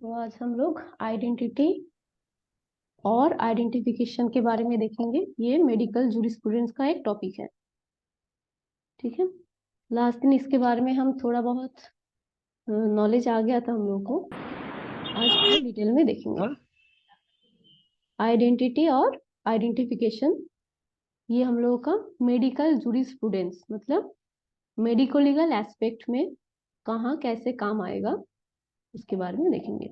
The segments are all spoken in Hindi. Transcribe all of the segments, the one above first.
तो आज हम लोग आइडेंटिटी और आइडेंटिफिकेशन के बारे में देखेंगे। ये मेडिकल जूरिस्प्रूडेंस का एक टॉपिक है, ठीक है। लास्ट दिन इसके बारे में हम थोड़ा बहुत नॉलेज आ गया था हम लोग को। आज पूरा डिटेल में देखेंगे आइडेंटिटी और आइडेंटिफिकेशन। ये हम लोगों का मेडिकल जूरिस्प्रूडेंस मतलब मेडिको लीगल एस्पेक्ट में कहाँ कैसे काम आएगा उसके बारे में देखेंगे।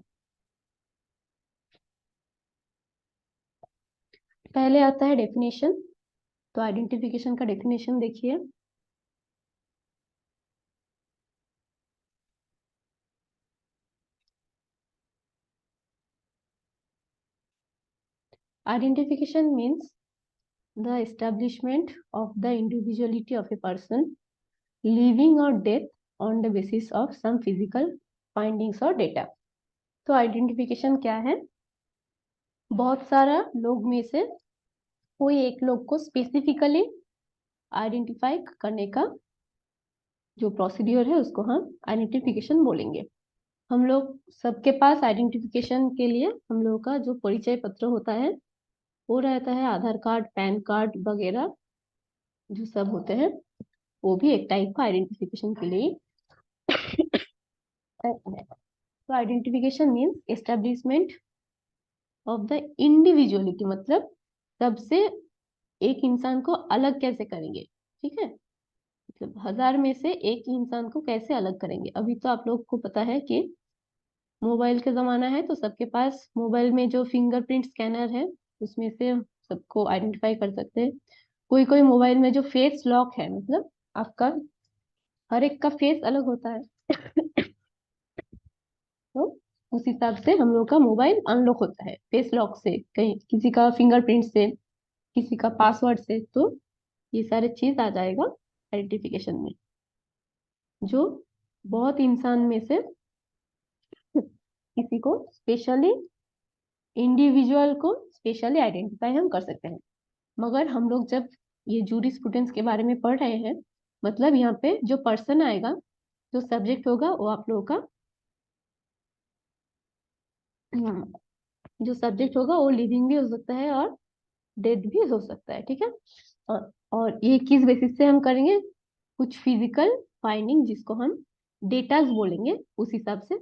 पहले आता है डेफिनेशन। तो आइडेंटिफिकेशन का डेफिनेशन देखिए। Identification means the establishment of the individuality of a person, living or dead, on the basis of some physical findings or data. तो आइडेंटिफिकेशन क्या है? बहुत सारा लोग में से कोई एक लोग को स्पेसिफिकली आइडेंटिफाई करने का जो प्रोसीड्यूर है उसको हम आइडेंटिफिकेशन बोलेंगे। हम लोग सबके पास आइडेंटिफिकेशन के लिए हम लोग का जो परिचय पत्र होता है वो रहता है, आधार कार्ड, पैन कार्ड वगैरह जो सब होते हैं, वो भी एक टाइप का आइडेंटिफिकेशन के लिए। तो identification means establishment of the individuality, मतलब सबसे एक इंसान को अलग कैसे करेंगे, ठीक है। मतलब हजार में से एक इंसान को कैसे अलग करेंगे। अभी तो आप लोग को पता है कि मोबाइल का जमाना है, तो सबके पास मोबाइल में जो फिंगरप्रिंट स्कैनर है उसमें से सबको आइडेंटिफाई कर सकते हैं। कोई कोई मोबाइल में जो फेस लॉक है, मतलब आपका हर एक का फेस अलग होता है तो उस हिसाब से हम लोग का मोबाइल अनलॉक होता है फेस लॉक से, कहीं किसी का फिंगरप्रिंट से, किसी का पासवर्ड से। तो ये सारे चीज आ जाएगा आइडेंटिफिकेशन में। जो बहुत इंसान में से किसी को स्पेशली, इंडिविजुअल को स्पेशली आइडेंटिफाई हम कर सकते हैं। मगर हम लोग जब ये जूरिस्प्रूडेंस के बारे में पढ़ रहे हैं, मतलब यहाँ पे जो पर्सन आएगा, जो सब्जेक्ट होगा, वो आप लोगों का जो सब्जेक्ट होगा वो लिविंग भी हो सकता है और डेथ भी हो सकता है, ठीक है। और ये किस बेसिस से हम करेंगे? कुछ फिजिकल फाइंडिंग जिसको हम डेटाज बोलेंगे, उस हिसाब से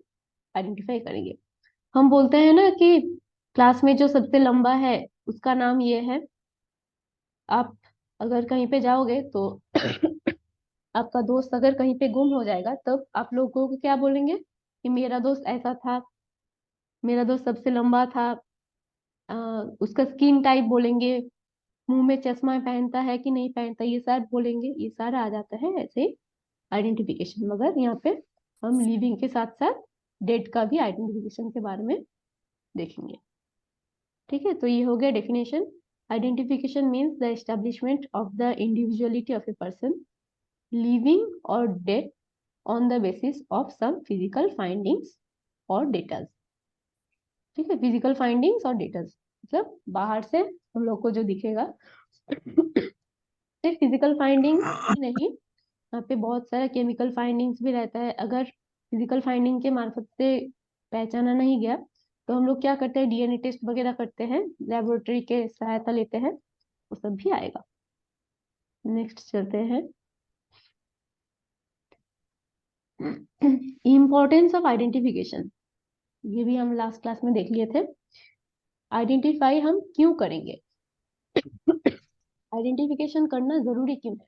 आइडेंटिफाई करेंगे। हम बोलते हैं ना कि क्लास में जो सबसे लंबा है उसका नाम ये है। आप अगर कहीं पे जाओगे तो आपका दोस्त अगर कहीं पे गुम हो जाएगा, तब आप लोगों को क्या बोलेंगे कि मेरा दोस्त ऐसा था, मेरा दोस्त सबसे लंबा था। उसका स्किन टाइप बोलेंगे, मुंह में चश्मा पहनता है कि नहीं पहनता, ये सब बोलेंगे। ये सारा आ जाता है ऐसे आइडेंटिफिकेशन। मगर यहाँ पे हम लिविंग के साथ साथ डेड का भी आइडेंटिफिकेशन के बारे में देखेंगे, ठीक है। तो ये हो गया definition. Identification means the establishment of the individuality of a person, living और dead, on the basis of some physical findings और डेटाज, ठीक है। फिजिकल फाइंडिंग्स और डेटाज मतलब बाहर से हम लोग को जो दिखेगा। सिर्फ फिजिकल फाइंडिंग ही नहीं, यहाँ पे बहुत सारा केमिकल फाइंडिंग्स भी रहता है। अगर फिजिकल फाइंडिंग के मार्फत से पहचाना नहीं गया तो हम लोग क्या करते हैं, डीएनए टेस्ट वगैरह करते हैं, लेबोरेटरी के सहायता लेते हैं, वो सब भी आएगा। नेक्स्ट चलते हैं, इम्पोर्टेंस ऑफ आइडेंटिफिकेशन। ये भी हम लास्ट क्लास में देख लिए थे। आइडेंटिफाई हम क्यों करेंगे, आइडेंटिफिकेशन करना जरूरी क्यों है?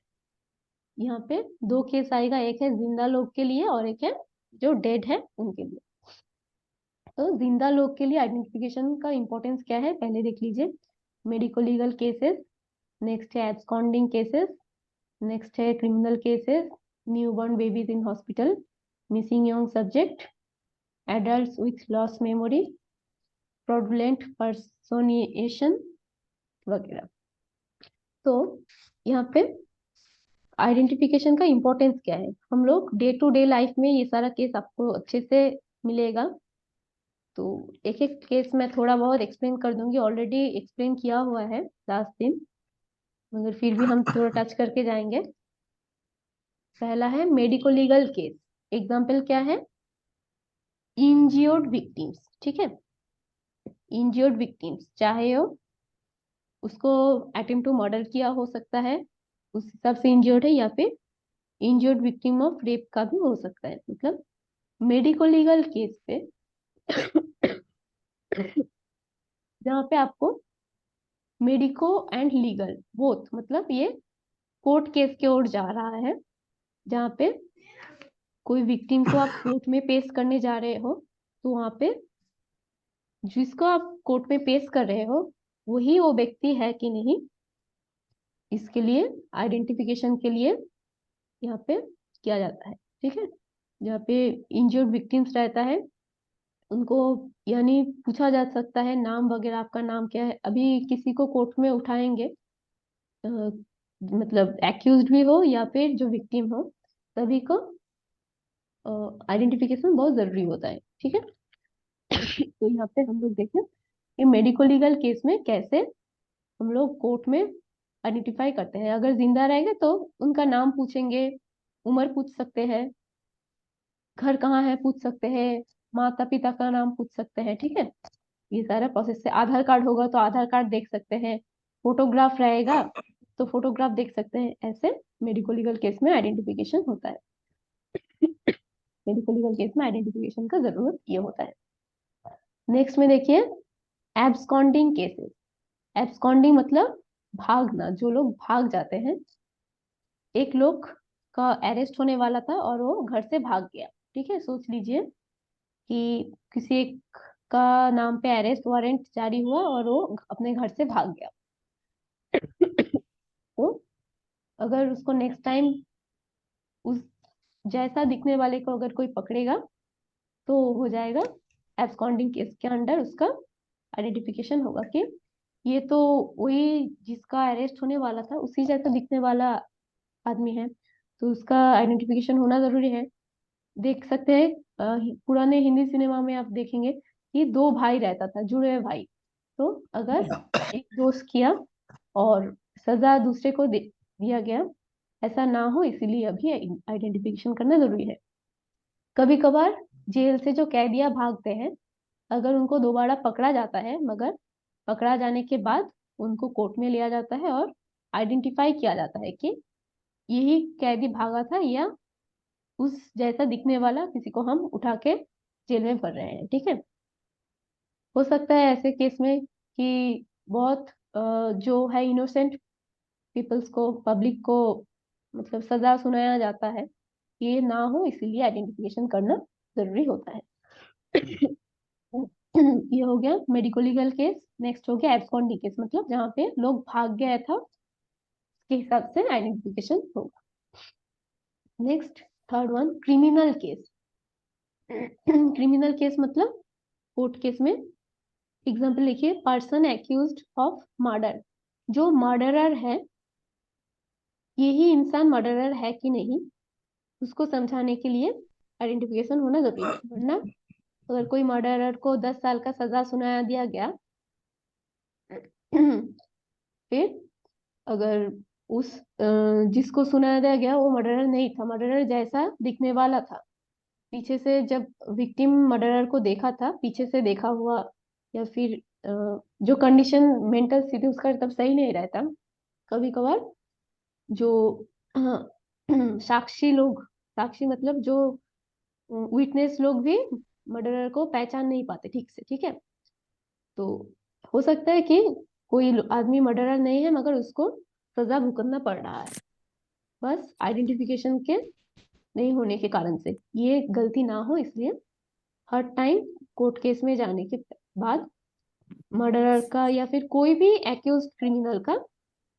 यहाँ पे दो केस आएगा, एक है जिंदा लोग के लिए और एक है जो डेड है उनके लिए। तो जिंदा लोग के लिए आइडेंटिफिकेशन का इंपॉर्टेंस क्या है पहले देख लीजिए। मेडिको लीगल केसेस, नेक्स्ट है एब्सकॉन्डिंग केसेस, नेक्स्ट है criminal cases, newborn babies in hospital, missing young subject, adults with loss memory, fraudulent personation वगैरह। तो यहाँ पे आइडेंटिफिकेशन का इम्पोर्टेंस क्या है? हम लोग डे टू डे लाइफ में ये सारा केस आपको अच्छे से मिलेगा। तो एक एक केस मैं थोड़ा बहुत एक्सप्लेन कर दूंगी, ऑलरेडी एक्सप्लेन किया हुआ है लास्ट दिन, मगर फिर भी हम थोड़ा टच करके जाएंगे। पहला है मेडिको लीगल केस। एग्जाम्पल क्या है? इंज्योर्ड विक्टिम्स, ठीक है, इंज्योर्ड विक्टिम्स, चाहे वो उसको अटेम्प्ट टू मर्डर किया हो सकता है, उस हिसाब से इंज्योर्ड है, या फिर इंज्योर्ड विक्टिम ऑफ रेप का भी हो सकता है। मतलब मेडिको लीगल केस पे जहाँ पे आपको मेडिको एंड लीगल बोथ, मतलब ये कोर्ट केस की ओर जा रहा है, जहाँ पे कोई विक्टिम को आप कोर्ट में पेश करने जा रहे हो, तो वहां पे जिसको आप कोर्ट में पेश कर रहे हो वही वो व्यक्ति है कि नहीं, इसके लिए आइडेंटिफिकेशन के लिए यहाँ पे किया जाता है, ठीक है। जहाँ पे इंजर्ड विक्टिम्स रहता है उनको यानी पूछा जा सकता है नाम वगैरह, आपका नाम क्या है। अभी किसी को कोर्ट में उठाएंगे, मतलब एक्यूज्ड भी हो या फिर जो विक्टिम हो, सभी को आइडेंटिफिकेशन बहुत जरूरी होता है, ठीक है। तो यहाँ पे हम लोग देखें कि मेडिको लीगल केस में कैसे हम लोग कोर्ट में आइडेंटिफाई करते हैं। अगर जिंदा रहेंगे तो उनका नाम पूछेंगे, उम्र पूछ सकते हैं, घर कहाँ है पूछ सकते हैं, माता पिता का नाम पूछ सकते हैं, ठीक है। ये सारा प्रोसेस है। आधार कार्ड होगा तो आधार कार्ड देख सकते हैं, फोटोग्राफ रहेगा तो फोटोग्राफ देख सकते हैं। ऐसे मेडिको लीगल केस में आइडेंटिफिकेशन होता है। मेडिको लीगल केस में आइडेंटिफिकेशन का जरूरत ये होता है। नेक्स्ट में देखिए एब्सकॉन्डिंग केसेस। एब्सकॉन्डिंग मतलब भागना, जो लोग भाग जाते हैं। एक लोग का अरेस्ट होने वाला था और वो घर से भाग गया, ठीक है। सोच लीजिए कि किसी एक का नाम पे अरेस्ट वारंट जारी हुआ और वो अपने घर से भाग गया। तो अगर उसको नेक्स्ट टाइम उस जैसा दिखने वाले को अगर कोई पकड़ेगा तो हो जाएगा एब्सकॉन्डिंग केस के अंडर, उसका आइडेंटिफिकेशन होगा कि ये तो वही जिसका अरेस्ट होने वाला था उसी जैसा दिखने वाला आदमी है, तो उसका आइडेंटिफिकेशन होना जरूरी है। देख सकते हैं पुराने हिंदी सिनेमा में आप देखेंगे कि दो भाई रहता था, जुड़े हुए भाई। तो अगर एक दोस्त किया और सजा दूसरे को दिया गया, ऐसा ना हो इसीलिए अभी आइडेंटिफिकेशन करना जरूरी है। कभी कभार जेल से जो कैदियां भागते हैं, अगर उनको दोबारा पकड़ा जाता है, मगर पकड़ा जाने के बाद उनको कोर्ट में लिया जाता है और आइडेंटिफाई किया जाता है कि यही कैदी भागा था या उस जैसा दिखने वाला किसी को हम उठा के जेल में भर रहे हैं, ठीक है। हो सकता है ऐसे केस में कि बहुत जो है इनोसेंट पीपल्स को, पब्लिक को मतलब सजा सुनाया जाता है, ये ना हो इसीलिए आइडेंटिफिकेशन करना जरूरी होता है। ये हो गया मेडिको लीगल केस। नेक्स्ट हो गया एब्सकॉन्डिंग केस, मतलब जहाँ पे लोग भाग गया था उसके हिसाब से आइडेंटिफिकेशन होगा। Next third one criminal case. Criminal case मतलब कोर्ट केस में एग्जाम्पल लिखिए, पर्सन एक्यूज्ड ऑफ मर्डर। जो मर्डरर है, यही इंसान मर्डरर है कि नहीं, उसको समझाने के लिए आइडेंटिफिकेशन होना जरूरी है। वरना अगर कोई मर्डरर को 10 साल का सजा सुनाया दिया गया, फिर अगर उस जिसको सुनाया दिया गया वो मर्डरर नहीं था, मर्डरर जैसा दिखने वाला था, पीछे से जब विक्टिम मर्डरर को देखा था, पीछे से देखा हुआ, या फिर जो कंडीशन मेंटल स्थिति उसका तब सही नहीं रहता, कभी कभार जो साक्षी लोग, साक्षी मतलब जो विटनेस लोग भी मर्डरर को पहचान नहीं पाते ठीक से, ठीक है। तो हो सकता है कि कोई आदमी मर्डरर नहीं है मगर उसको सजा भुगतना पड़ रहा है, बस आइडेंटिफिकेशन के नहीं होने के कारण से। ये गलती ना हो इसलिए हर टाइम कोर्ट केस में जाने के बाद मर्डरर का या फिर कोई भी एक्यूज क्रिमिनल का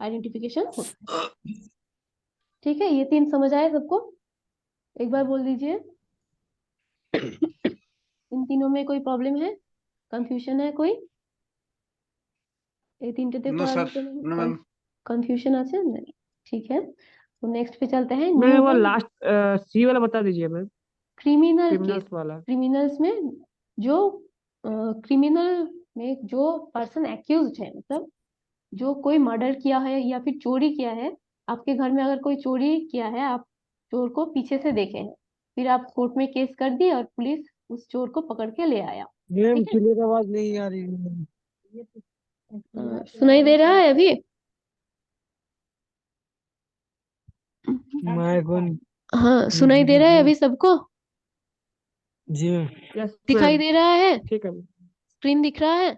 आइडेंटिफिकेशन होता है, ठीक है। ये तीन समझ आए सबको? एक बार बोल दीजिए। इन तीनों में कोई प्रॉब्लम है, कंफ्यूजन है कोई? এই তিনটেতে नो করার सर, नो কোনো मैम। কনফিউশন আছে? नहीं, ठीक है। तो नेक्स्ट पे चलते हैं, मैं न्यू वो बॉर्न लास्ट सी वाला बता दीजिए मैम। Criminal case. क्रिमिनल्स वाला। क्रिमिनल्स में जो क्रिमिनल में जो पर्सन एक्यूज्ड है, मतलब जो कोई मर्डर किया है या फिर चोरी किया है, आपके घर में अगर कोई चोरी किया है, आप चोर को पीछे से देखे हैं, फिर आप कोर्ट में केस कर दिए और पुलिस उस चोर को पकड़ के ले आया। मैम ठीक है, क्लियर आवाज नहीं आ रही है। सुनाई दे रहा है अभी? माइक हाँ, सुनाई दे रहा है अभी सबको? जी मैम। यस दिखाई मैम। दे रहा है? ठीक है मैम। स्क्रीन दिख रहा है?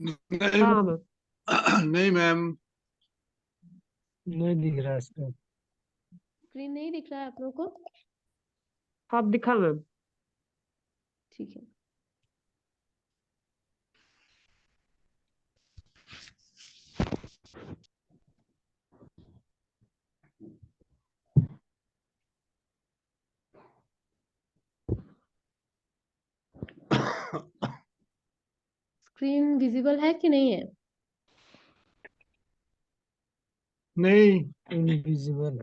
नहीं हाँ मैम। नहीं मैम। नहीं दिख रहा इसका। स्क्रीन नहीं दिख रहा है आप लोगों को? आप दिखा मैम। ठीक है। स्क्रीन विजिबल है कि नहीं है? नहीं। इनविजिबल।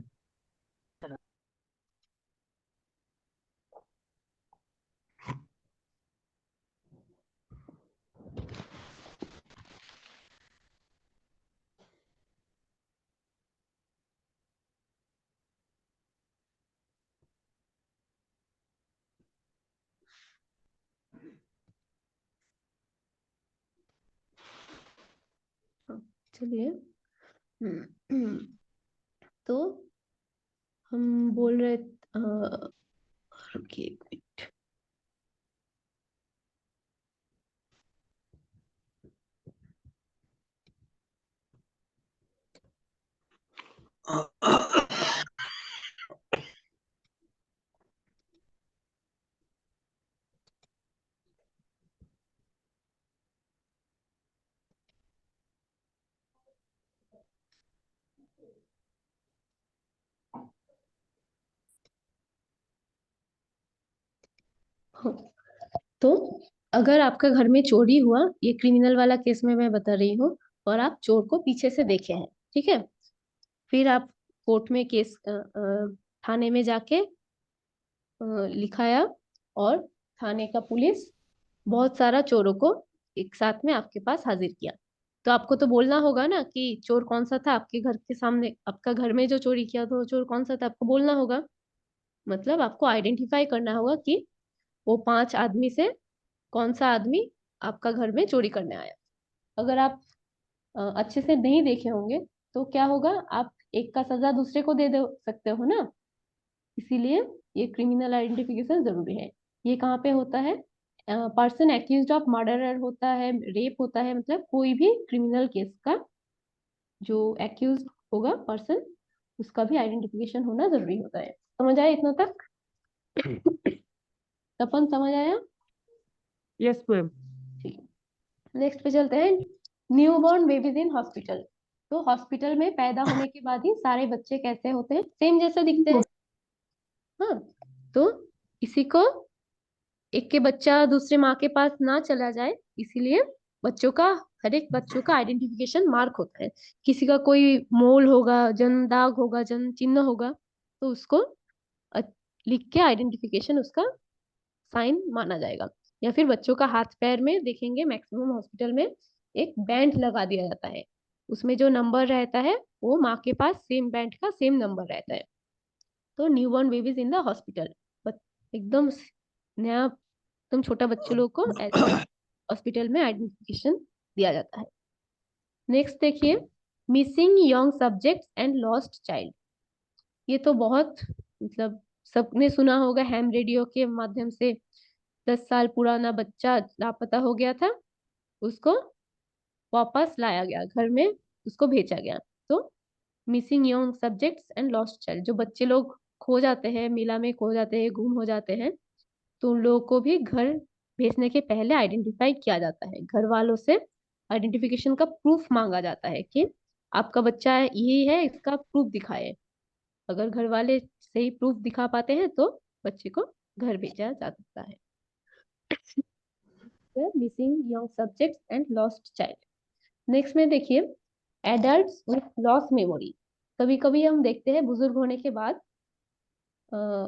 हाँ, चलिए। तो हम बोल रहे, रुकिए एक मिनट। हाँ, तो अगर आपका घर में चोरी हुआ, ये क्रिमिनल वाला केस में मैं बता रही हूँ, और आप चोर को पीछे से देखे हैं, ठीक है, फिर आप कोर्ट में केस थाने में जाके लिखाया, और थाने का पुलिस बहुत सारा चोरों को एक साथ में आपके पास हाजिर किया। तो आपको तो बोलना होगा ना कि चोर कौन सा था आपके घर के सामने, आपका घर में जो चोरी किया था वो चोर कौन सा था, आपको बोलना होगा। मतलब आपको आइडेंटिफाई करना होगा कि वो 5 आदमी से कौन सा आदमी आपका घर में चोरी करने आया। अगर आप अच्छे से नहीं देखे होंगे तो क्या होगा, आप एक का सजा दूसरे को दे सकते हो ना। इसीलिए ये क्रिमिनल आइडेंटिफिकेशन जरूरी है। ये कहाँ पे होता है? पर्सन एक्यूज्ड ऑफ मर्डर होता है, रेप होता है, मतलब कोई भी क्रिमिनल केस का जो एक्यूज होगा पर्सन, उसका भी आइडेंटिफिकेशन होना जरूरी होता है। समझ आया इतना तक? तपन समझ आया? Yes ma'am. ठीक। नेक्स्ट पे चलते हैं। New born babies in hospital. तो हॉस्पिटल में पैदा होने के बाद ही सारे बच्चे कैसे होते हैं? सेम जैसे दिखते हैं। हाँ, तो इसी को, एक के बच्चा दूसरे माँ के पास ना चला जाए, इसीलिए बच्चों का, हर एक बच्चों का आइडेंटिफिकेशन मार्क होता है। किसी का कोई मोल होगा, जन्म दाग होगा, जन्म चिन्ह होगा, तो उसको अ- लिख के आइडेंटिफिकेशन उसका साइन माना जाएगा। या फिर बच्चों का हाथ पैर में देखेंगे, मैक्सिमम हॉस्पिटल में एक बैंड लगा दिया जाता है, उसमें जो नंबर रहता है वो माँ के पास सेम बैंड का सेम नंबर रहता है। तो new born babies in the hospital, एकदम नया, एकदम छोटा बच्चे लोग को ऐसे हॉस्पिटल में आइडेंटिफिकेशन दिया जाता है। नेक्स्ट देखिए, missing young subjects and lost child. ये तो बहुत, मतलब सबने सुना होगा, हैम रेडियो के माध्यम से 10 साल पुराना बच्चा लापता हो गया था, उसको वापस लाया गया घर में, उसको भेजा गया। तो missing young subjects and lost child, जो बच्चे लोग खो जाते हैं, मेला में खो जाते हैं, गुम हो जाते हैं, तो उन लोगों को भी घर भेजने के पहले आइडेंटिफाई किया जाता है। घर वालों से आइडेंटिफिकेशन का प्रूफ मांगा जाता है कि आपका बच्चा यही है, इसका प्रूफ दिखाए। अगर घर वाले सही प्रूफ दिखा पाते हैं तो बच्चे को घर भेजा जा सकता है। Missing young subjects and lost child. Next में देखिए, एडल्ट्स विथ लॉस मेमोरी। कभी कभी हम देखते हैं बुजुर्ग होने के बाद,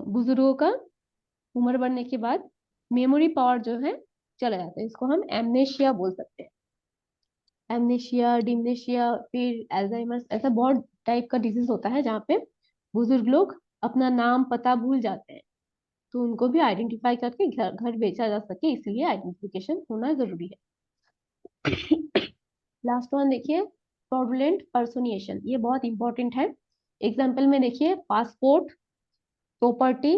बुजुर्गों का उम्र बढ़ने के बाद मेमोरी पावर जो है चला जाता है, इसको हम एमनेशिया बोल सकते हैं। एमनेशिया, डिमनेशिया, फिर एल्जाइमर्स, ऐसा बहुत टाइप का डिजीज होता है जहाँ पे बुजुर्ग लोग अपना नाम पता भूल जाते हैं। तो उनको भी आइडेंटिफाई करके घर घर बेचा जा सके, इसलिए आइडेंटिफिकेशन होना जरूरी है। लास्ट वन देखिए, फ्रॉडुलेंट पर्सोनिएशन, ये बहुत इंपॉर्टेंट है। एग्जाम्पल में देखिए, पासपोर्ट, प्रॉपर्टी,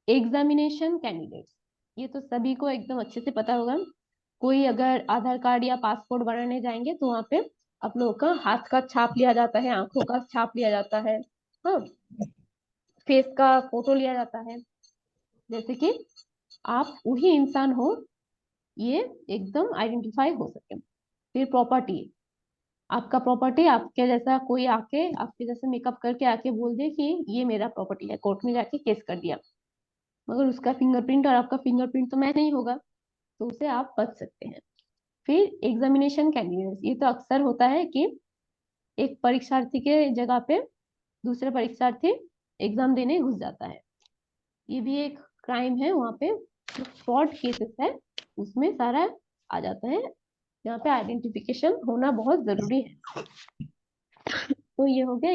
एग्जामिनेशन कैंडिडेट्स, ये तो सभी को एकदम अच्छे से पता होगा। कोई अगर आधार कार्ड या पासपोर्ट बनाने जाएंगे तो वहां पे आप लोगों का हाथ का छाप लिया जाता है, आंखों का छाप लिया जाता है, हाँ, फेस का फोटो लिया जाता है, जैसे कि आप वही इंसान हो, ये एकदम आइडेंटिफाई हो सके। फिर प्रॉपर्टी, आपका प्रॉपर्टी, आपके जैसा कोई आके आपके जैसे मेकअप करके आके बोल दे कि ये मेरा प्रॉपर्टी है, कोर्ट में जाके केस कर दिया, मगर उसका फिंगरप्रिंट और आपका फिंगरप्रिंट तो मैच नहीं होगा, तो उसे आप बच सकते हैं। फिर एग्जामिनेशन कैंडिडेट्स, ये तो अक्सर होता है कि एक परीक्षार्थी के जगह पे दूसरे परीक्षार्थी एग्जाम देने घुस जाता है, ये भी एक क्राइम है, वहाँ पे फ्रॉड केसेस है, उसमें सारा आ जाता है, यहाँ पे आइडेंटिफिकेशन होना बहुत जरूरी है। तो ये हो गया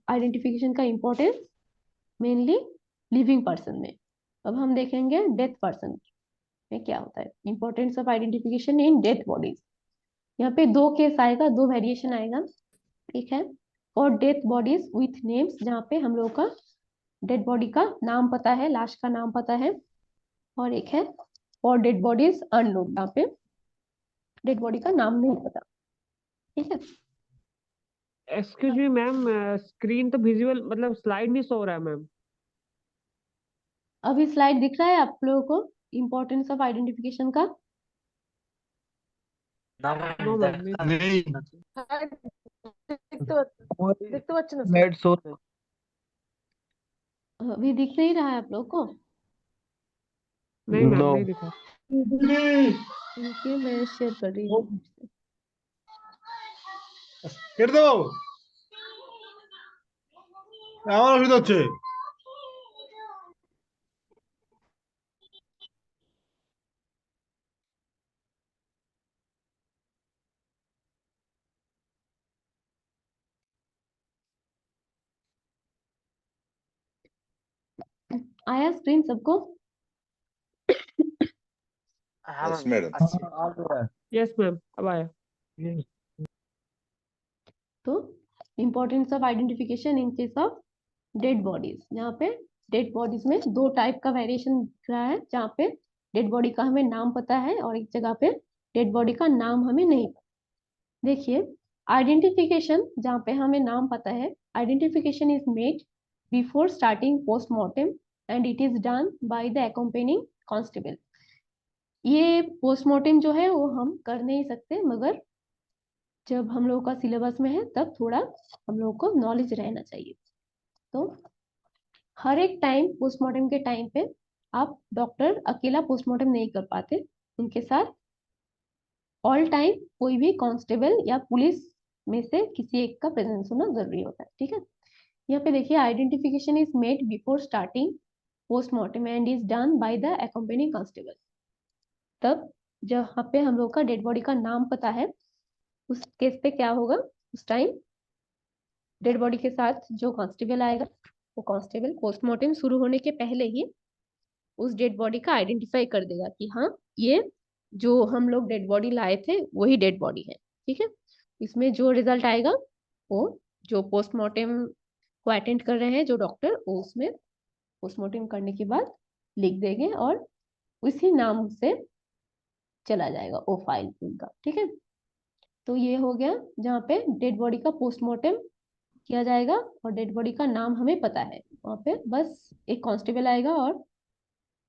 आइडेंटिफिकेशन का इम्पोर्टेंस मेनली लिविंग पर्सन में। अब हम देखेंगे डेथ पर्सन में क्या होता है, importance of identification in death bodies. यहाँ पे दो केस आएगा, दो वेरिएशन आएगा। एक है for death bodies with names, जहाँ पे हम लोगों का डेड बॉडी का नाम पता है, लाश का नाम पता है। और एक है फॉर डेड बॉडीज अननोन, जहाँ पे डेड बॉडी का नाम नहीं पता। ठीक है, एक्सक्यूज मी मैम, स्क्रीन तो विजुअल मतलब स्लाइड नहीं शो रहा है मैम। अभी स्लाइड दिख रहा है आप लोगों को इम्पोर्टेंस ऑफ आइडेंटिफिकेशन का? नो मैम नहीं। नहीं দেখতে পাচ্ছি না স্যার। स्लाइड शो अभी दिख नहीं रहा है आप लोगों को? नहीं मैम No. नहीं दिखा। रुकिए, मैं शेयर कर रही हूँ। কেটে দাও, আমার অসুবিধা হচ্ছে। आया स्क्रीन सबको? Yes, madam. यस मैम अब आया। तो importance of identification in case of dead bodies, जहाँ पे डेड बॉडीज में दो टाइप का वेरिएशन दिख रहा है, जहाँ पे डेड बॉडी का हमें नाम पता है और एक जगह पे डेड बॉडी का नाम हमें नहीं पता। देखिए, आइडेंटिफिकेशन जहाँ पे हमें नाम पता है, identification is made before starting postmortem and it is done by the accompanying constable. ये पोस्टमार्टम जो है वो हम कर नहीं सकते, मगर जब हम लोगों का सिलेबस में है तब थोड़ा हम लोगों को नॉलेज रहना चाहिए। तो हर एक टाइम पोस्टमार्टम के टाइम पे आप डॉक्टर अकेला पोस्टमार्टम नहीं कर पाते, उनके साथ ऑल टाइम कोई भी कांस्टेबल या पुलिस में से किसी एक का प्रेजेंस होना जरूरी होता है। ठीक है, यहाँ पे देखिए, identification is made before starting postmortem and is done by the accompanying constable. तब जहाँ पे हम लोग का डेड बॉडी का नाम पता है, उस केस पे क्या होगा, उस टाइम डेड बॉडी के साथ जो कांस्टेबल आएगा, वो कांस्टेबल पोस्टमार्टम शुरू होने के पहले ही उस डेड बॉडी का आइडेंटिफाई कर देगा कि हाँ, ये जो हम लोग डेड बॉडी लाए थे वही डेड बॉडी है। ठीक है, इसमें जो रिजल्ट आएगा वो जो पोस्टमार्टम को अटेंड कर रहे हैं जो डॉक्टर, वो उसमें पोस्टमार्टम करने के बाद लिख देंगे और उसी नाम से चला जाएगा वो फाइल उनका। ठीक है, तो ये हो गया जहाँ पे डेड बॉडी का पोस्टमार्टम किया जाएगा और डेड बॉडी का नाम हमें पता है। वहाँ पे बस एक कांस्टेबल आएगा और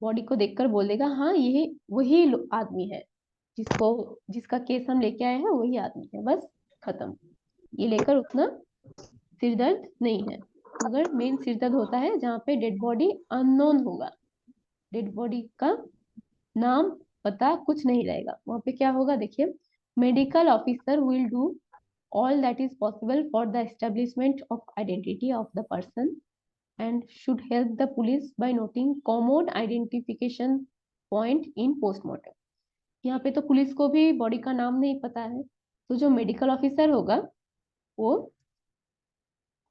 बॉडी को देखकर बोल देगा हाँ, ये वही आदमी है, जिसका केस हम लेके आए हैं वही आदमी है, बस खत्म। ये लेकर उतना सिर दर्द नहीं है, मगर मेन सिर दर्द होता है जहाँ पे डेड बॉडी अननोन होगा, डेड बॉडी का नाम पता कुछ नहीं रहेगा। वहाँ पे क्या होगा, देखिए, medical officer will do all that is possible for the establishment of identity of the person and should help the police by noting common identification point in postmortem। यहाँ पे तो पुलिस को भी बॉडी का नाम नहीं पता है, तो जो मेडिकल ऑफिसर होगा वो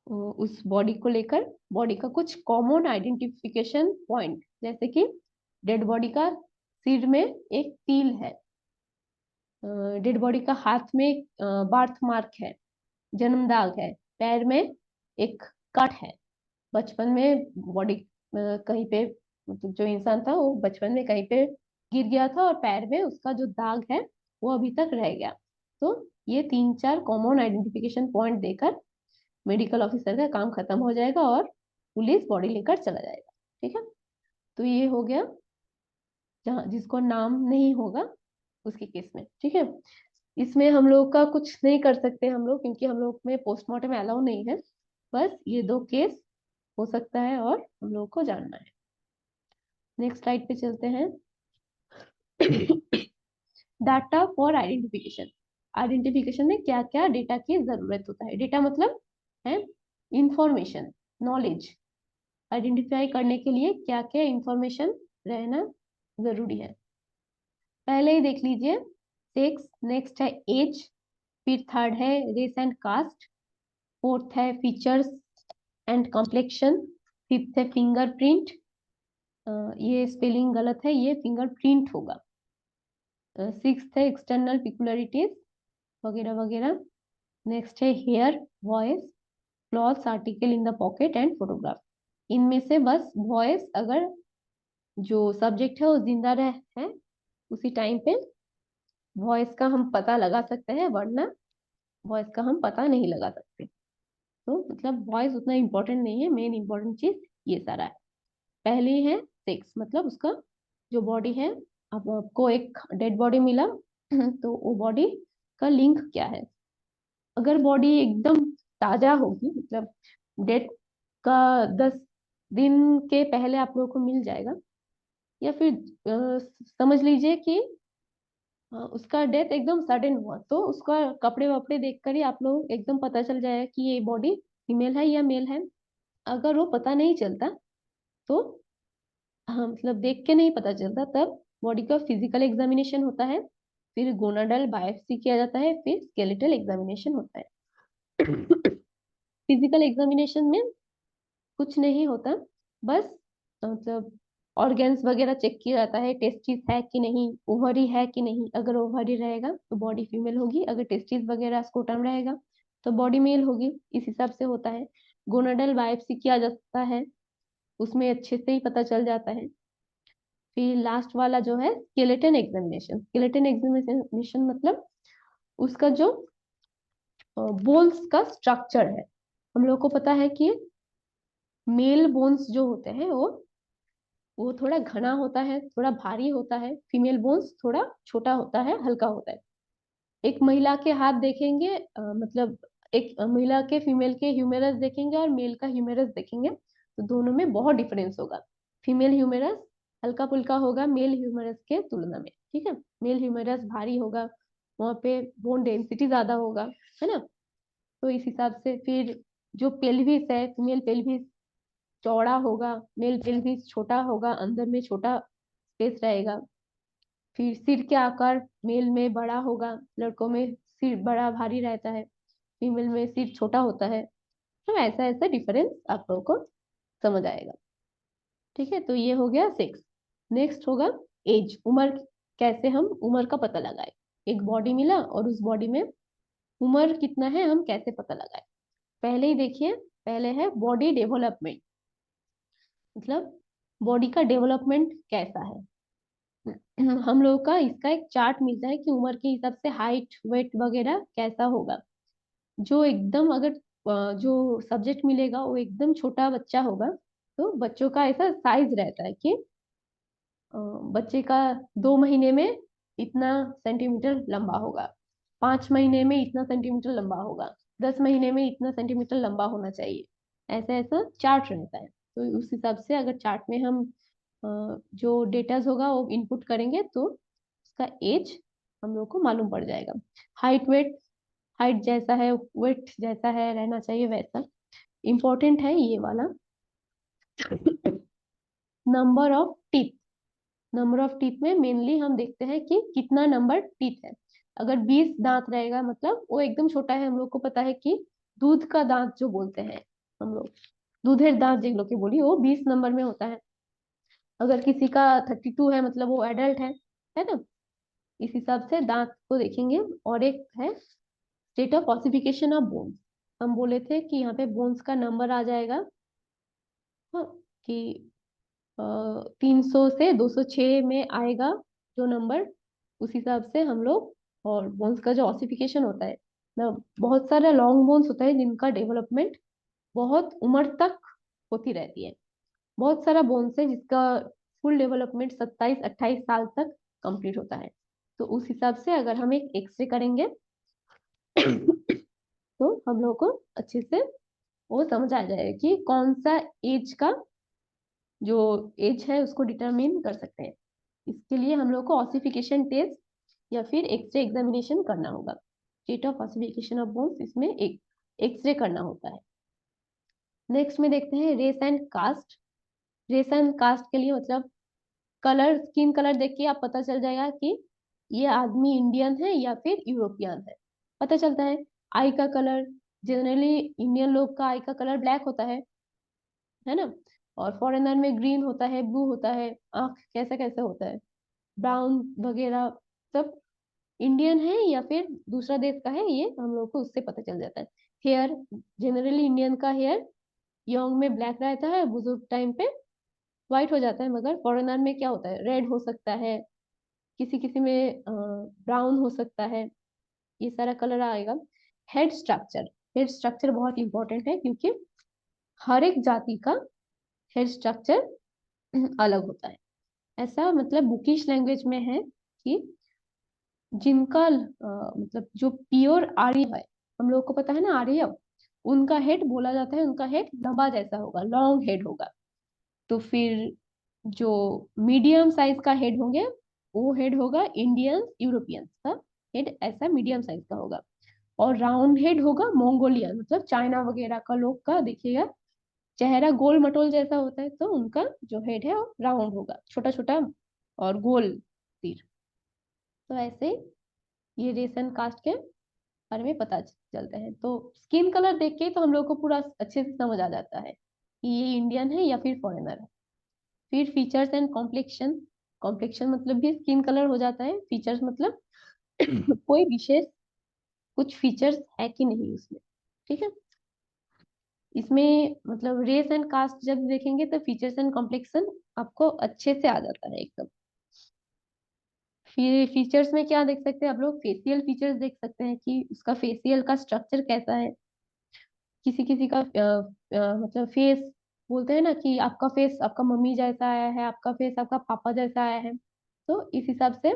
उस बॉडी को लेकर बॉडी का कुछ कॉमन आइडेंटिफिकेशन पॉइंट, जैसे कि डेड बॉडी का सिर में एक तिल है, डेड बॉडी का हाथ में बार्थ मार्क है, जन्म दाग है, पैर में एक कट है, बचपन में बॉडी कहीं पे, मतलब जो इंसान था वो बचपन में कहीं पे गिर गया था और पैर में उसका जो दाग है वो अभी तक रह गया। तो ये 3-4 कॉमन आइडेंटिफिकेशन पॉइंट देकर मेडिकल ऑफिसर का काम खत्म हो जाएगा और पुलिस बॉडी लेकर चला जाएगा। ठीक है, तो ये हो गया जहाँ जिसको नाम नहीं होगा उसके केस में। ठीक है, इसमें हम लोग का कुछ नहीं कर सकते हम लोग, क्योंकि हम लोग में पोस्टमार्टम अलाउ नहीं है। बस ये 2 केस हो सकता है और हम लोग को जानना है। नेक्स्ट स्लाइड पे चलते हैं। Data for identification. आइडेंटिफिकेशन में क्या क्या डेटा की जरूरत होता है? डेटा मतलब है इंफॉर्मेशन, नॉलेज। आइडेंटिफाई करने के लिए क्या क्या इंफॉर्मेशन रहना जरूरी है? पहले ही देख लीजिए, सेक्स, नेक्स्ट है एज, फिर थर्ड है रेस एंड कास्ट, फोर्थ है फीचर्स एंड कॉम्प्लेक्शन, फिफ्थ है फिंगरप्रिंट, ये स्पेलिंग गलत है, ये फिंगरप्रिंट होगा। सिक्स्थ है एक्सटर्नल पिकुलरिटीज वगैरह वगैरह। नेक्स्ट है hair, voice, clothes, article in the pocket and photograph. इनमें से बस वॉइस, अगर जो सब्जेक्ट है वो जिंदा है उसी टाइम पे वॉइस का हम पता लगा सकते हैं, वरना वॉइस का हम पता नहीं लगा सकते। तो मतलब वॉइस उतना इम्पोर्टेंट नहीं है, मेन इम्पोर्टेंट चीज ये सारा है। पहली है सेक्स, मतलब उसका जो बॉडी है, अब आपको एक डेड बॉडी मिला तो वो बॉडी का लिंक क्या है? अगर बॉडी एकदम ताजा होगी, मतलब डेड का 10 दिन के पहले आप लोगों को मिल जाएगा, या फिर समझ लीजिए कि उसका डेथ एकदम सडन हुआ, तो उसका कपड़े वपड़े देखकर ही आप लोग एकदम पता चल जाएगा कि ये बॉडी फीमेल है या मेल है। अगर वो पता नहीं चलता तो हाँ, मतलब देख के नहीं पता चलता, तब बॉडी का फिजिकल एग्जामिनेशन होता है, फिर गोनाडल बायोप्सी किया जाता है, फिर स्केलेटल एग्जामिनेशन होता है। फिजिकल एग्जामिनेशन में कुछ नहीं होता, बस मतलब ऑर्गन्स वगैरह चेक किया जाता है, टेस्टिस है कि नहीं, ओवरी है कि नहीं। अगर ओवरी रहेगा तो बॉडी फीमेल होगी, अगर टेस्टिस वगैरह स्क्रोटम रहेगा तो बॉडी मेल होगी। इस हिसाब से होता है। गोनाडल बायोप्सी किया जाता है, उसमें अच्छे से ही पता चल जाता है। फिर लास्ट वाला जो है स्केलेटन एग्जामिनेशन। स्केलेटन एग्जामिनेशन मतलब उसका जो बोन्स का स्ट्रक्चर है। हम लोग को पता है कि मेल बोन्स जो होते हैं वो थोड़ा घना होता है, थोड़ा भारी होता है। फीमेल बोन्स थोड़ा छोटा होता है, हल्का होता है। एक महिला के हाथ देखेंगे, मतलब एक महिला के फीमेल के ह्यूमेरस देखेंगे और मेल का ह्यूमेरस देखेंगे, तो दोनों में बहुत डिफरेंस होगा। फीमेल ह्यूमेरस हल्का फुल्का होगा मेल ह्यूमेरस के तुलना में। ठीक है, मेल ह्यूमेरस भारी होगा, वहाँ पे बोन डेंसिटी ज्यादा होगा, है ना। तो इस हिसाब से फिर जो पेल्विस है, फीमेल पेल्विस चौड़ा होगा, मेल पेल्विस छोटा होगा, अंदर में छोटा स्पेस रहेगा। फिर सिर के आकार मेल में बड़ा होगा, लड़कों में सिर बड़ा भारी रहता है, फीमेल में सिर छोटा होता है। तो ऐसा ऐसा डिफरेंस आप लोगों को समझ आएगा। ठीक है, तो ये हो गया सेक्स। नेक्स्ट होगा एज, उम्र। कैसे हम उम्र का पता लगाए? एक बॉडी मिला और उस बॉडी में उम्र कितना है हम कैसे पता लगाए? पहले ही देखिए, पहले है बॉडी डेवलपमेंट, मतलब बॉडी का डेवलपमेंट कैसा है। हम लोग का इसका एक चार्ट मिलता है कि उम्र के हिसाब से हाइट वेट वगैरह कैसा होगा। जो एकदम अगर जो सब्जेक्ट मिलेगा वो एकदम छोटा बच्चा होगा, तो बच्चों का ऐसा साइज रहता है कि बच्चे का 2 महीने में इतना सेंटीमीटर लंबा होगा, 5 महीने में इतना सेंटीमीटर लंबा होगा, 10 महीने में इतना सेंटीमीटर लंबा होना चाहिए। ऐसा ऐसा चार्ट रहता है। तो उस हिसाब से अगर चार्ट में हम जो डेटाज होगा वो इनपुट करेंगे तो उसका एज हम लोग को मालूम पड़ जाएगा। हाइट वेट, हाइट जैसा है वेट जैसा है रहना चाहिए वैसा। इंपॉर्टेंट है ये वाला। Number of teeth, number of teeth में मेनली हम देखते हैं कि कितना नंबर टीथ है। अगर 20 दांत रहेगा मतलब वो एकदम छोटा है, हम लोग को पता है कि दूध का दांत जो बोलते हैं हम लोग दूधेर दांत जिन लोग की बोली वो 20 नंबर में होता है। अगर किसी का 32 है मतलब वो एडल्ट है ना। इस हिसाब से दांत को देखेंगे। और एक है state of ossification of bones. हम बोले थे कि यहाँ पे बोन्स का नंबर आ जाएगा, हाँ, कि 300 से 206 में आएगा जो नंबर, उस हिसाब से हम लोग। और बोन्स का जो ऑसिफिकेशन होता है ना, बहुत सारे लॉन्ग बोन्स होता है जिनका डेवलपमेंट बहुत उम्र तक होती रहती है। बहुत सारा बोन्स है जिसका फुल डेवलपमेंट 27-28 साल तक कंप्लीट होता है। तो उस हिसाब से अगर हम एक एक्सरे करेंगे तो हम लोग को अच्छे से वो समझ आ जाएगा कि कौन सा एज का जो एज है उसको डिटरमिन कर सकते हैं। इसके लिए हम लोग को ऑसिफिकेशन टेस्ट या फिर एक्सरे एग्जामिनेशन करना होगा। State of ossification of bones, इसमें एक एक्सरे करना होता है। नेक्स्ट में देखते हैं race and caste. Race and caste के लिए मतलब कलर, स्किन कलर देख के आप पता चल जाएगा कि ये आदमी इंडियन है या फिर यूरोपियन है, पता चलता है। आई का कलर, जनरली इंडियन लोग का आई का कलर ब्लैक होता है ना। और फॉरेनर में ग्रीन होता है, ब्लू होता है, आंख कैसा कैसा होता है, ब्राउन वगैरह सब। इंडियन है या फिर दूसरा देश का है ये हम लोग को उससे पता चल जाता है। हेयर, जनरली इंडियन का हेयर यंग में ब्लैक रहता है, बुजुर्ग टाइम पे व्हाइट हो जाता है। मगर फॉरेनर में क्या होता है, रेड हो सकता है, किसी किसी में ब्राउन हो सकता है, ये सारा कलर आएगा। हेड स्ट्रक्चर, हेड स्ट्रक्चर बहुत इंपॉर्टेंट है क्योंकि हर एक जाति का हेड स्ट्रक्चर अलग होता है। ऐसा मतलब बुकिश लैंग्वेज में है कि जिनका मतलब जो प्योर आर्य है, हम लोग को पता है ना आर्य, उनका हेड बोला जाता है, उनका हेड लंबा जैसा होगा, लॉन्ग हेड होगा। तो फिर जो मीडियम साइज का हेड होंगे वो हेड होगा इंडियन यूरोपियंस का हेड, ऐसा मीडियम साइज का होगा। और राउंड हेड होगा मंगोलियन, मतलब चाइना वगैरह का लोग का देखिएगा चेहरा गोल मटोल जैसा होता है, तो उनका जो हेड है वो राउंड होगा, छोटा छोटा और गोल तीर। तो ऐसे ये रेशन कास्ट के बारे में पता चलता है। तो स्किन कलर देख के तो हम लोग को पूरा अच्छे से समझ आ जाता है कि ये इंडियन है या फिर फॉरेनर है। फिर फीचर्स एंड कॉम्प्लेक्शन। कॉम्प्लेक्शन मतलब भी स्किन कलर हो जाता है, फीचर्स मतलब कोई विशेष कुछ फीचर्स है कि नहीं उसमें, ठीक है। इसमें मतलब रेस एंड कास्ट जब देखेंगे तो फीचर्स एंड कॉम्प्लेक्शन आपको अच्छे से आ जाता है एकदम। फिर फीचर्स में क्या देख सकते हैं आप लोग, फेशियल फीचर्स देख सकते हैं कि उसका फेशियल का स्ट्रक्चर कैसा है। किसी किसी का मतलब फेस बोलते हैं ना कि आपका फेस आपका मम्मी जैसा आया है, आपका फेस आपका पापा जैसा आया है। तो इस हिसाब से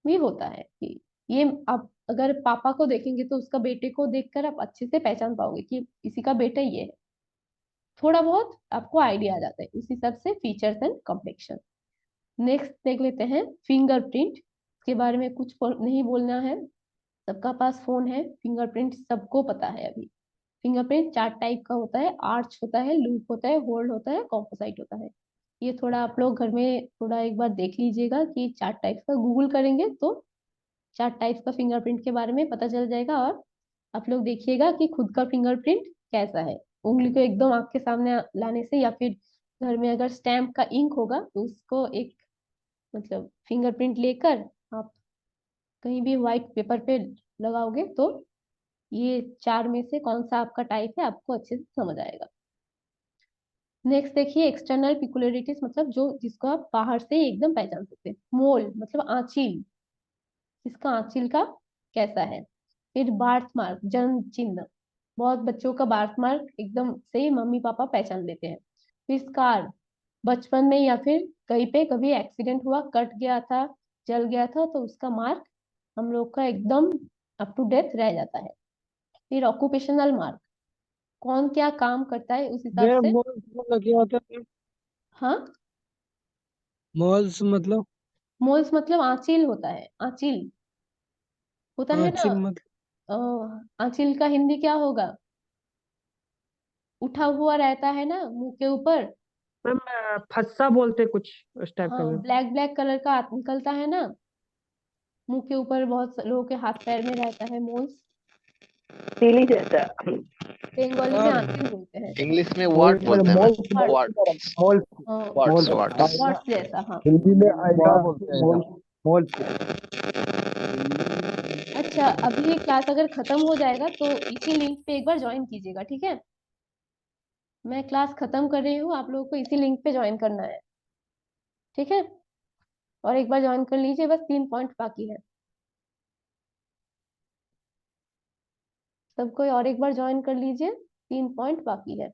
भी होता है कि ये आप अगर पापा को देखेंगे तो उसका बेटे को देखकर आप अच्छे से पहचान पाओगे कि इसी का बेटा ये है। थोड़ा बहुत आपको आइडिया आ जाता है, इस हिसाब से फीचर्स एंड कॉम्प्लेक्शन। नेक्स्ट देख लेते हैं फिंगरप्रिंट के बारे में। कुछ नहीं बोलना है, सबका पास फोन है, फिंगरप्रिंट सबको पता है अभी। फिंगरप्रिंट 4 टाइप का होता है, आर्च होता है, लूप होता है, होल्ड होता है, कॉम्पोसाइट होता है। ये थोड़ा आप लोग घर में थोड़ा एक बार देख लीजिएगा कि 4 टाइप का गूगल करेंगे तो 4 टाइप का फिंगरप्रिंट के बारे में पता चल जाएगा। और आप लोग देखिएगा कि खुद का फिंगरप्रिंट कैसा है। उंगली को एकदम आपके सामने लाने से, या फिर घर में अगर स्टैम्प का इंक होगा तो उसको एक मतलब फिंगरप्रिंट लेकर आप कहीं भी व्हाइट पेपर पे लगाओगे तो ये 4 में से कौन सा आपका टाइप है आपको अच्छे से समझ आएगा। नेक्स्ट देखिए एक्सटर्नल पिकुलरिटीज, मतलब जो जिसको आप बाहर से एकदम पहचान सकते हैं। मोल मतलब आंचल, इसका आंचल का कैसा है। फिर बार्थ मार्क, जन्म चिन्ह, बहुत बच्चों का बार्थ मार्क एकदम से मम्मी पापा पहचान लेते हैं। फिर स्कार, बचपन में या फिर कहीं पे कभी एक्सीडेंट हुआ, कट गया था, जल गया था, तो उसका मार्क हम लोग का एकदम अप टू डेट रह जाता है। फिर ऑक्यूपेशनल मार्क, कौन क्या काम करता है उस हिसाब ये से। मोल्स मतलब क्या होता है? हाँ, मोल्स मतलब? मोल्स मतलब आंचल होता है, आंचल होता है ना। चिल मतलब? आंचल का हिंदी क्या होगा, उठा हुआ रहता है ना मुंह के ऊपर। मैम फस्सा बोलते कुछ उस टाइप हाँ, का मैम। ब्लैक ब्लैक कलर का निकलता है ना मुंह के ऊपर, बहुत लोगों के हाथ पैर में रहता है मोल्स। तीली जैसा। बंगाली में आंखें बोलते हैं। इंग्लिश में वर्ड बोलते हैं mall ma'am, word, mall words, mall words. Words जैसा, हाँ। हिंदी में आएगा मॉल मॉल। अच्छा, अभी ये क्लास अगर खत्म हो जाएगा तो इसी लिंक पे एक बार ज्वाइन कीजिएगा, ठीक है? मैं क्लास खत्म कर रही हूँ, आप लोगों को इसी लिंक पे ज्वाइन करना है, ठीक है? और एक बार ज्वाइन कर लीजिए, बस 3 पॉइंट बाकी है। सब कोई और एक बार ज्वाइन कर लीजिए, 3 पॉइंट बाकी है।